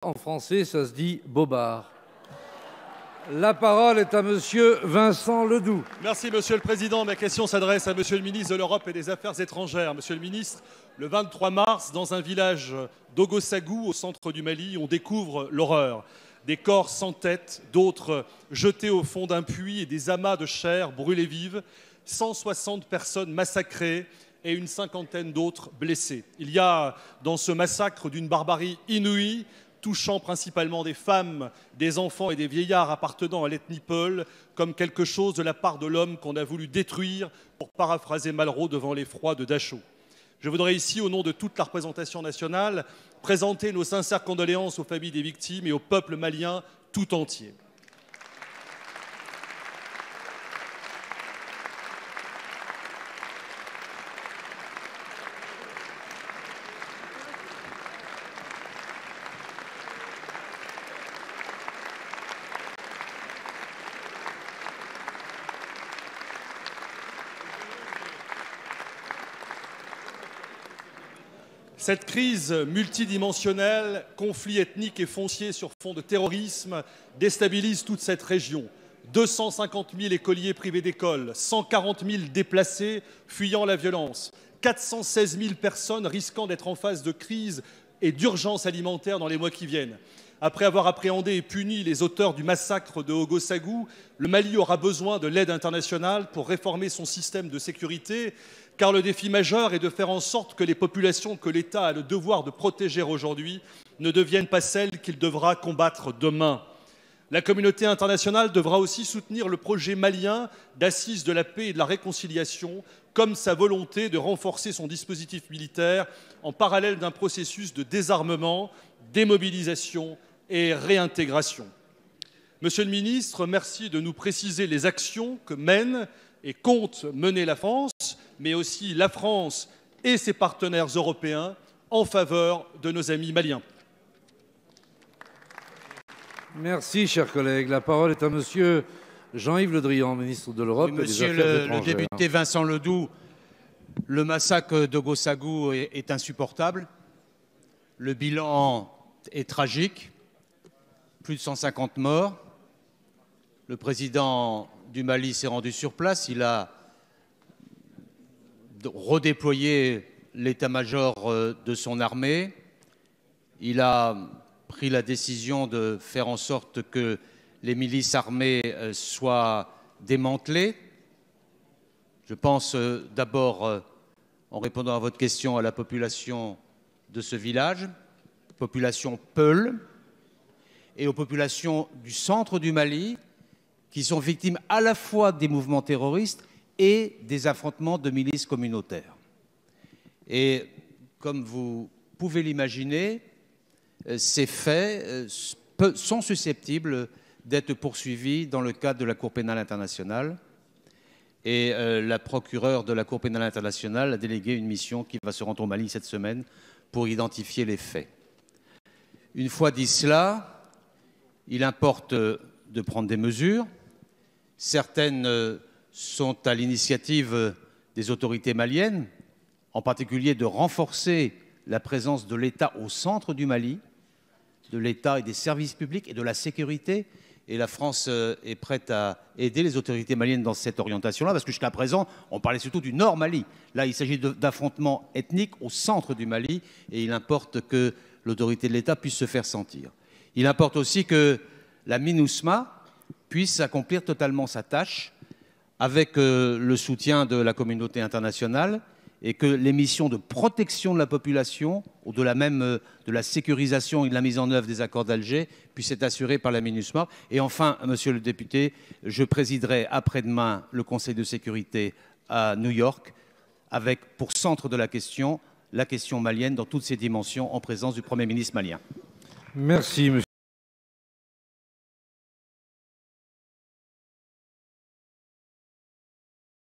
En français, ça se dit bobard. La parole est à monsieur Vincent Ledoux. Merci, Monsieur le Président. Ma question s'adresse à Monsieur le ministre de l'Europe et des Affaires étrangères. Monsieur le ministre, le 23 mars, dans un village d'Ogosagou, au centre du Mali, on découvre l'horreur. Des corps sans tête, d'autres jetés au fond d'un puits et des amas de chair brûlés vives, 160 personnes massacrées et une cinquantaine d'autres blessées. Il y a dans ce massacre d'une barbarie inouïe, touchant principalement des femmes, des enfants et des vieillards appartenant à l'ethnie Peul, comme quelque chose de la part de l'homme qu'on a voulu détruire, pour paraphraser Malraux devant l'effroi de Dachau. Je voudrais ici, au nom de toute la représentation nationale, présenter nos sincères condoléances aux familles des victimes et au peuple malien tout entier. Cette crise multidimensionnelle, conflit ethnique et foncier sur fond de terrorisme, déstabilise toute cette région. 250 000 écoliers privés d'école, 140 000 déplacés fuyant la violence, 416 000 personnes risquant d'être en phase de crise et d'urgence alimentaire dans les mois qui viennent. Après avoir appréhendé et puni les auteurs du massacre de Ogosagou, le Mali aura besoin de l'aide internationale pour réformer son système de sécurité, car le défi majeur est de faire en sorte que les populations que l'État a le devoir de protéger aujourd'hui ne deviennent pas celles qu'il devra combattre demain. La communauté internationale devra aussi soutenir le projet malien d'assises de la paix et de la réconciliation, comme sa volonté de renforcer son dispositif militaire en parallèle d'un processus de désarmement, démobilisation et réintégration. Monsieur le ministre, merci de nous préciser les actions que mène et compte mener la France, mais aussi la France et ses partenaires européens en faveur de nos amis maliens. Merci, chers collègues. La parole est à monsieur Jean-Yves Le Drian, ministre de l'Europe et des Affaires étrangères. Monsieur le député Vincent Ledoux, le massacre d'Ogosagou est insupportable. Le bilan est tragique. Plus de 150 morts. Le président du Mali s'est rendu sur place. Il a redéployé l'état-major de son armée. Il a pris la décision de faire en sorte que les milices armées soient démantelées. Je pense d'abord, en répondant à votre question, à la population de ce village, population Peul, et aux populations du centre du Mali, qui sont victimes à la fois des mouvements terroristes et des affrontements de milices communautaires. Et comme vous pouvez l'imaginer, ces faits sont susceptibles d'être poursuivis dans le cadre de la Cour pénale internationale. Et la procureure de la Cour pénale internationale a délégué une mission qui va se rendre au Mali cette semaine pour identifier les faits. Une fois dit cela, il importe de prendre des mesures. Certaines sont à l'initiative des autorités maliennes, en particulier de renforcer la présence de l'État au centre du Mali, de l'État et des services publics et de la sécurité. Et la France est prête à aider les autorités maliennes dans cette orientation-là, parce que jusqu'à présent, on parlait surtout du Nord Mali. Là, il s'agit d'affrontements ethniques au centre du Mali, et il importe que l'autorité de l'État puisse se faire sentir. Il importe aussi que la MINUSMA puisse accomplir totalement sa tâche avec le soutien de la communauté internationale, et que les missions de protection de la population, au-delà même de la sécurisation et de la mise en œuvre des accords d'Alger, puissent être assurées par la MINUSMA. Et enfin, monsieur le député, je présiderai après-demain le Conseil de sécurité à New York, avec pour centre de la question malienne dans toutes ses dimensions, en présence du Premier ministre malien. Merci, monsieur.